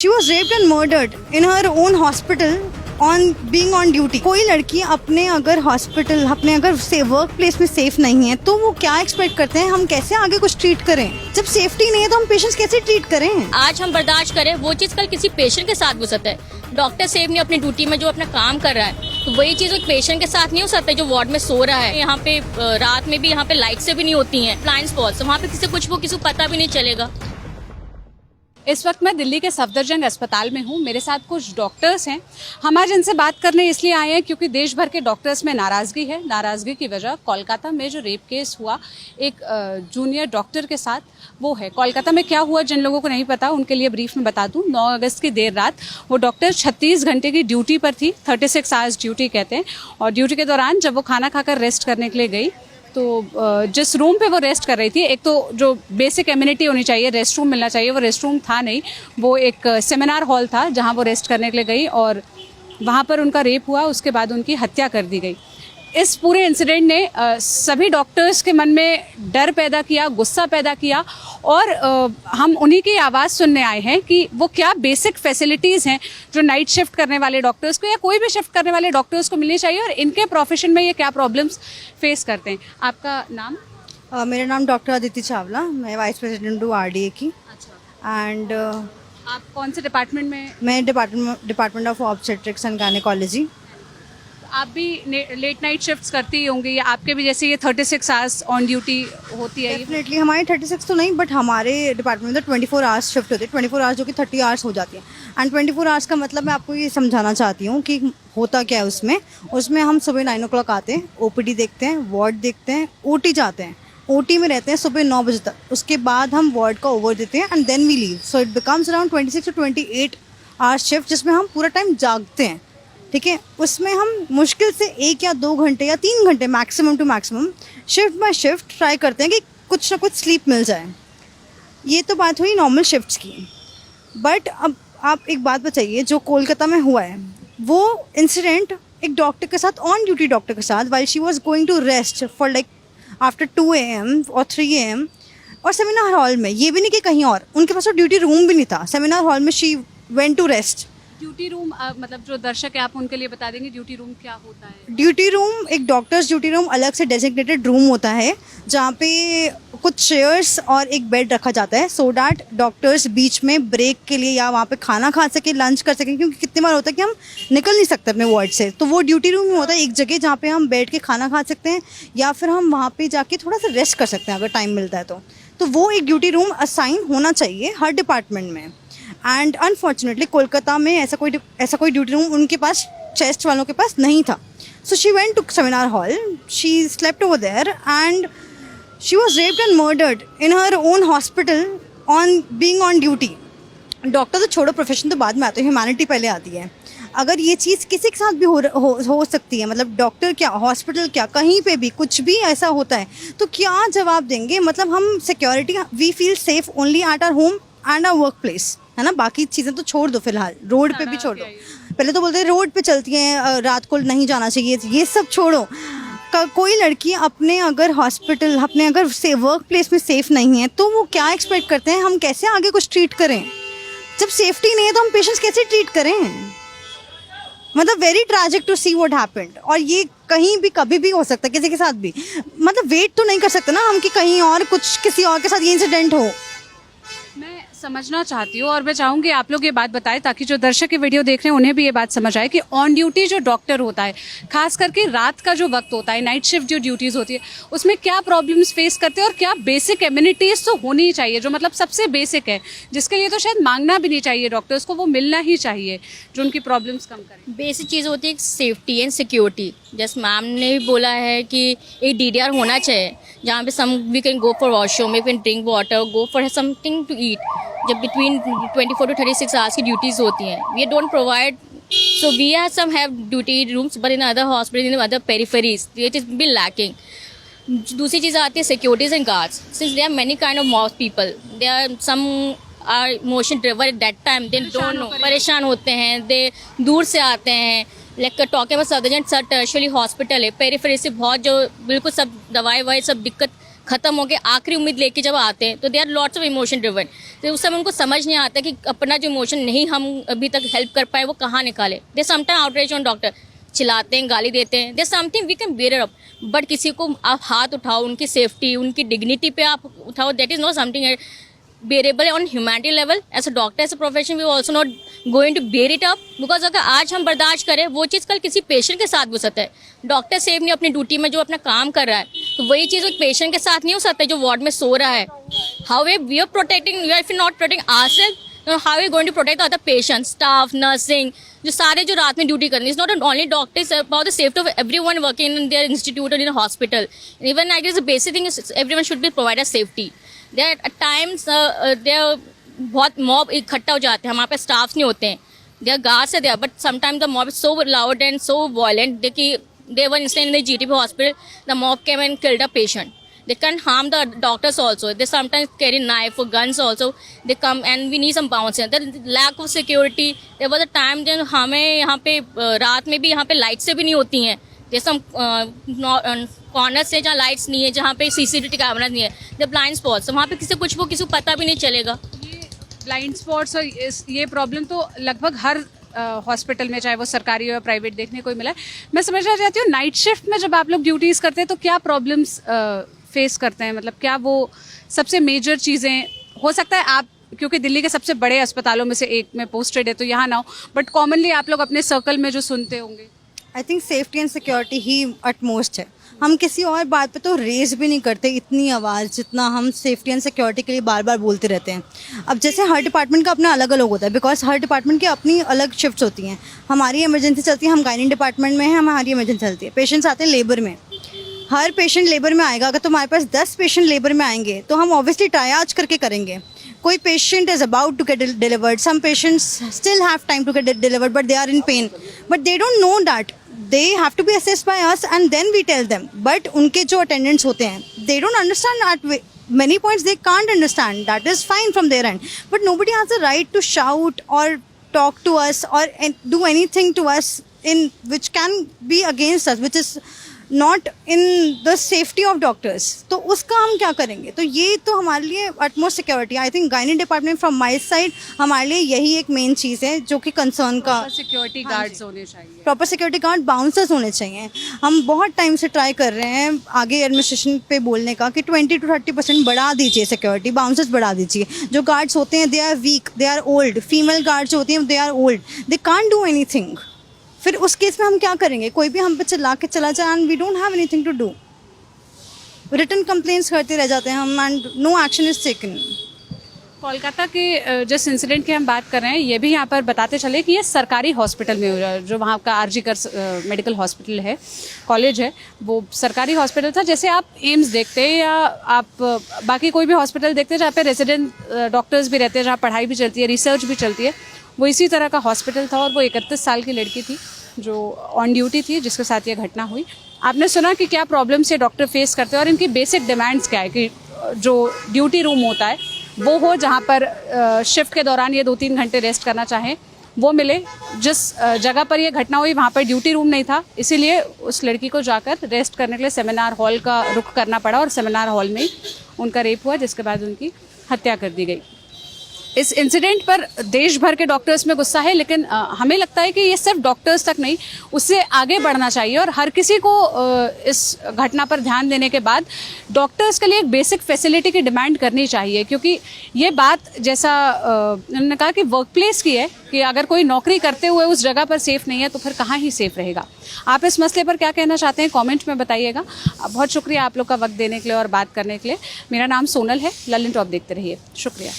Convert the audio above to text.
She was raped and murdered in her own hospital on being on duty. कोई लड़की अपने अगर hospital अपने अगर से वर्क प्लेस में सेफ नहीं है तो वो क्या एक्सपेक्ट करते हैं, हम कैसे आगे कुछ ट्रीट करें? जब सेफ्टी नहीं है तो हम पेशेंट्स कैसे ट्रीट करें? आज हम बर्दाश्त करें वो चीज कल किसी पेशेंट के साथ हो सकता है। डॉक्टर सेफ नहीं अपनी ड्यूटी में जो अपना काम कर रहा है, तो वही चीज एक पेशेंट के साथ नहीं हो सकता है जो वार्ड में सो रहा है। यहाँ पे रात में भी यहाँ पे लाइट से भी नहीं होती हैं, ब्लाइंड स्पॉट्स, वहाँ पे किसी को किसी को पता भी नहीं चलेगा। इस वक्त मैं दिल्ली के सफदरजंग अस्पताल में हूँ। मेरे साथ कुछ डॉक्टर्स हैं। हम आज इनसे बात करने इसलिए आए हैं क्योंकि देश भर के डॉक्टर्स में नाराज़गी है। नाराज़गी की वजह कोलकाता में जो रेप केस हुआ एक जूनियर डॉक्टर के साथ, वो है। कोलकाता में क्या हुआ जिन लोगों को नहीं पता उनके लिए ब्रीफ में बता दूँ। 9 अगस्त की देर रात वो डॉक्टर 36 घंटे की ड्यूटी पर थी, 36 आवर्स ड्यूटी कहते हैं। और ड्यूटी के दौरान जब वो खाना खाकर रेस्ट करने के लिए गई तो जिस रूम पे वो रेस्ट कर रही थी, एक तो जो बेसिक एमिनिटी होनी चाहिए, रेस्ट रूम मिलना चाहिए, वो रेस्ट रूम था नहीं। वो एक सेमिनार हॉल था जहां वो रेस्ट करने के लिए गई और वहां पर उनका रेप हुआ। उसके बाद उनकी हत्या कर दी गई। इस पूरे इंसिडेंट ने सभी डॉक्टर्स के मन में डर पैदा किया, गुस्सा पैदा किया और हम उन्हीं की आवाज़ सुनने आए हैं कि वो क्या बेसिक फैसिलिटीज़ हैं जो नाइट शिफ्ट करने वाले डॉक्टर्स को या कोई भी शिफ्ट करने वाले डॉक्टर्स को मिलनी चाहिए और इनके प्रोफेशन में ये क्या प्रॉब्लम्स फेस करते हैं। आपका नाम? मेरा नाम डॉक्टर अदिति चावला, मैं वाइस प्रेसिडेंट हूँ RDA की। अच्छा। एंड आप कौन से डिपार्टमेंट में? मैं department of obstetrics and gynaecology. आप भी लेट नाइट शिफ्ट्स करती होंगी या आपके भी जैसे ये 36 आवर्स ऑन ड्यूटी होती है? डेफिनेटली हमारे 36 तो नहीं, बट हमारे डिपार्टमेंट में 24 आवर्स शिफ्ट होती है। 24 आवर्स जो कि 30 आवर्स हो जाती है। एंड 24 आवर्स का मतलब मैं आपको ये समझाना चाहती हूँ कि होता क्या है उसमें हम सुबह 9 o'clock आते हैं, OPD देखते हैं, वार्ड देखते हैं, OT जाते हैं, OT में रहते हैं सुबह 9 बजे तक। उसके बाद हम वार्ड का ओवर देते हैं and then we leave. So it becomes around 26 to 28 hours shift, जिसमें हम पूरा टाइम जागते हैं। ठीक है, उसमें हम मुश्किल से 1 या 2 घंटे या 3 घंटे maximum to maximum shift by shift try करते हैं कि कुछ ना कुछ स्लीप मिल जाए। ये तो बात हुई नॉर्मल शिफ्ट्स की। बट अब आप एक बात बताइए, जो कोलकाता में हुआ है वो इंसिडेंट एक डॉक्टर के साथ, ऑन ड्यूटी डॉक्टर के साथ, while she was going to rest for like after 2 AM और 3 AM और सेमिनार हॉल में। ये भी नहीं कि कहीं और, उनके पास तो ड्यूटी रूम भी नहीं था। सेमिनार हॉल में she went to rest. Duty room मतलब जो दर्शक है आप उनके लिए बता देंगे ड्यूटी रूम क्या होता है? ड्यूटी रूम, एक डॉक्टर्स ड्यूटी रूम अलग से डेजिग्नेटेड रूम होता है जहाँ पे कुछ चेयर्स और एक बेड रखा जाता है सो डैट डॉक्टर्स बीच में ब्रेक के लिए या वहाँ पे खाना खा सके, लंच कर सकें। क्योंकि कितनी बार होता है कि हम निकल नहीं सकते अपने वार्ड से, तो वो ड्यूटी रूम में होता है एक जगह जहाँ पे हम बैठ के खाना खा सकते हैं या फिर हम वहाँ पे जाके थोड़ा सा रेस्ट कर सकते हैं अगर टाइम मिलता है तो वो एक ड्यूटी रूम असाइन होना चाहिए हर डिपार्टमेंट में। एंड अनफॉर्चुनेटली कोलकाता में ऐसा कोई ड्यूटी रूम उनके पास, चेस्ट वालों के पास नहीं था। So she went to seminar hall, she slept over there and she was raped and murdered in her own hospital on being on duty. Doctor तो छोड़ो, प्रोफेशन तो बाद में आता है, ह्यूमैनिटी पहले आती है। अगर ये चीज़ किसी के साथ भी हो सकती है, मतलब डॉक्टर क्या, हॉस्पिटल क्या, कहीं पे भी कुछ भी ऐसा होता है तो क्या जवाब देंगे? मतलब हम security, we feel safe only at our home and our work place, है ना। बाकी चीज़ें तो छोड़ दो, फिलहाल रोड पे भी छोड़ दो। पहले तो बोलते हैं रोड पे चलती हैं, रात को नहीं जाना चाहिए, ये सब छोड़ो। कोई लड़की अपने अगर हॉस्पिटल अपने अगर से वर्क प्लेस में सेफ नहीं है तो वो क्या एक्सपेक्ट करते हैं, हम कैसे आगे कुछ ट्रीट करें? जब सेफ्टी नहीं है तो हम पेशेंट्स कैसे ट्रीट करें? मतलब very tragic to see what happened. और ये कहीं भी कभी भी हो सकता है किसी के साथ भी। मतलब वेट तो नहीं कर सकते ना हम कि कहीं और कुछ किसी और के साथ ये इंसिडेंट हो। मैं समझना चाहती हूँ और मैं चाहूँगी आप लोग ये बात बताएं ताकि जो दर्शक ये वीडियो देख रहे हैं उन्हें भी ये बात समझ आए कि ऑन ड्यूटी जो डॉक्टर होता है, खास करके रात का जो वक्त होता है, नाइट शिफ्ट जो ड्यूटीज़ होती है, उसमें क्या प्रॉब्लम्स फेस करते हैं और क्या बेसिक एमिनिटीज़ तो होनी ही चाहिए, जो मतलब सबसे बेसिक है, जिसके लिए तो शायद मांगना भी नहीं चाहिए डॉक्टर्स को, वो मिलना ही चाहिए, जो उनकी प्रॉब्लम्स कम करें। बेसिक चीज़ होती है सेफ्टी एंड सिक्योरिटी। जैसे मैम ने भी बोला है कि एक DDR होना चाहिए जहाँ पे we can go for washroom, we can drink water, go for something to eat. जब बिटवीन 24 to 36 आवर्स की ड्यूटीज़ होती हैं, we don't provide, so we have duty rooms but in other hospital, in other peripheries it is be lacking. दूसरी चीज़ आती है securities and guards. Since they are many kind of mass people, they are some are emotion driven at that time, they don't no, परेशान होते हैं, दे दूर से आते हैं। Like talking about Safdarjung tertiary hospital है, पेरिफेरी से बहुत जो बिल्कुल सब दवाई ववाई सब दिक्कत खत्म हो गए, आखिरी उम्मीद लेके जब आते हैं तो they are lots of emotion driven. तो उस समय उनको समझ नहीं आता कि अपना जो इमोशन नहीं हम अभी तक हेल्प कर पाए वो कहाँ निकाले। They sometime outreach on doctor, चिल्लाते हैं, गाली देते हैं, they something we can bear up. But किसी को आप हाथ उठाओ, उनकी सेफ्टी, उनकी डिग्निटी पे आप उठाओ, that is not something bearable on humanity level. As a doctor, as a profession, we are also not going to bear it up, because अगर आज हम बर्दाश्त करें वो चीज़ कल किसी पेशेंट के साथ भी हो सकता है। डॉक्टर सेफ नहीं अपनी ड्यूटी में जो अपना काम कर रहा है, तो वही चीज़ एक पेशेंट के साथ नहीं हो सकता है जो वार्ड में सो रहा है। How we are protecting, we are if not protecting ourself, how we going to protect other patient, staff, nursing, जो सारे जो रात में ड्यूटी करनी। It's not only doctors, about the safety of everyone working in their institute और in hospital. Even I guess the basic thing is everyone should be provide safety. There at times there बहुत mob इकट्ठा हो जाते हैं, हमारे पास staffs नहीं होते हैं, देयर गार्ड्स है there, but sometimes the mob is so loud and so violent. देखिए there were incident in the GTB hospital, the mob came and killed a patient. They can't harm the doctors also. They sometimes carry knife or guns also. They come and we need some bounce. The lack of security. There was a time जब हमें यहाँ पे रात में भी यहाँ पे light से भी नहीं होती हैं। There's some कॉर्नर से जहाँ लाइट्स नहीं है, जहाँ पे CCTV कैमरा नहीं है, the blind spots, वहाँ पे किसी कुछ वो किसी को पता भी नहीं चलेगा। ये ब्लाइंड स्पॉट्स और ये प्रॉब्लम तो लगभग हर हॉस्पिटल में, चाहे वो सरकारी हो या प्राइवेट, देखने को ही मिला है। मैं समझना चाहती हूँ, नाइट शिफ्ट में जब आप लोग ड्यूटीज करते हैं तो क्या प्रॉब्लम्स फेस करते हैं, मतलब क्या वो सबसे मेजर चीज़ें, हो सकता है आप क्योंकि दिल्ली के सबसे बड़े अस्पतालों में से एक में पोस्टेड है तो यहाँ ना हो, बट कॉमनली आप लोग अपने सर्कल में जो सुनते होंगे। I think safety and security he utmost है। हम किसी और बात पे तो रेज भी नहीं करते इतनी आवाज़ जितना हम सेफ्टी एंड सिक्योरिटी के लिए बार बार बोलते रहते हैं। अब जैसे हर डिपार्टमेंट का अपना अलग अलग होता है, बिकॉज हर डिपार्टमेंट की अपनी अलग शिफ्ट्स होती हैं। हमारी इमरजेंसी चलती है, हम गायनी डिपार्टमेंट में हैं, हमारी इमरजेंसी चलती है। पेशेंट्स आते हैं लेबर में, हर पेशेंट लेबर में आएगा। अगर तुम्हारे पास 10 पेशेंट लेबर में आएंगे तो हम ऑब्वियसली ट्रायाज करके करेंगे। कोई patient is about to get delivered, some patients still have time to get delivered but they are in pain, but they don't know that they have to be assessed by us and then we tell them. But उनके जो attendants होते हैं, they don't understand at many points, they can't understand. That is fine from their end, but nobody has the right to shout or talk to us or do anything to us in which can be against us, which is not in the safety of doctors. तो उसका हम क्या करेंगे? तो ये तो हमारे लिए utmost security, I think gynae department from my side हमारे लिए यही एक मेन चीज़ है जो कि कंसर्न का। सिक्योरिटी गार्ड्स होने चाहिए, प्रॉपर सिक्योरिटी गार्ड, बाउंसर्स होने चाहिए। हम बहुत टाइम से ट्राई कर रहे हैं आगे एडमिनिस्ट्रेशन पे बोलने का कि 20 to 30% बढ़ा दीजिए सिक्योरिटी, बाउंसर्स बढ़ा दीजिए। जो गार्ड्स होते हैं they are weak, they are old, female guards होती हैं they are old, they can't do anything. फिर उस केस में हम क्या करेंगे? कोई भी हम पे चिल्ला के चला जाए and we don't have anything to do, written complaints करते रह जाते हैं हम and no action is taken. Kolkata के जिस इंसिडेंट की हम बात कर रहे हैं, ये भी यहाँ पर बताते चले कि ये सरकारी हॉस्पिटल में हो रहा है। जो वहाँ का आरजी कर मेडिकल हॉस्पिटल है, कॉलेज है, वो सरकारी हॉस्पिटल था। जैसे आप एम्स देखते हैं या आप बाकी कोई भी हॉस्पिटल देखते हैं जहाँ पे रेजिडेंट डॉक्टर्स भी रहते हैं, जहाँ पढ़ाई भी चलती है, रिसर्च भी चलती है, वो इसी तरह का हॉस्पिटल था। और वो 31 साल की लड़की थी जो ऑन ड्यूटी थी, जिसके साथ ये घटना हुई। आपने सुना कि क्या प्रॉब्लम्स ये डॉक्टर फेस करते हैं और इनकी बेसिक डिमांड्स क्या है कि जो ड्यूटी रूम होता है वो हो, जहाँ पर शिफ्ट के दौरान ये 2-3 घंटे रेस्ट करना चाहें वो मिले। जिस जगह पर ये घटना हुई वहाँ पर ड्यूटी रूम नहीं था, इसीलिए उस लड़की को जाकर रेस्ट करने के लिए सेमिनार हॉल का रुख करना पड़ा और सेमिनार हॉल में ही उनका रेप हुआ, जिसके बाद उनकी हत्या कर दी गई। इस इंसिडेंट पर देश भर के डॉक्टर्स में गुस्सा है, लेकिन हमें लगता है कि ये सिर्फ डॉक्टर्स तक नहीं, उससे आगे बढ़ना चाहिए और हर किसी को इस घटना पर ध्यान देने के बाद डॉक्टर्स के लिए एक बेसिक फैसिलिटी की डिमांड करनी चाहिए। क्योंकि ये बात, जैसा उन्होंने कहा कि वर्क प्लेस की है, कि अगर कोई नौकरी करते हुए उस जगह पर सेफ नहीं है तो फिर कहाँ ही सेफ रहेगा। आप इस मसले पर क्या कहना चाहते हैं कमेंट में बताइएगा। बहुत शुक्रिया आप लोग का वक्त देने के लिए और बात करने के लिए। मेरा नाम सोनल है। ललन टॉप देखते रहिए। शुक्रिया।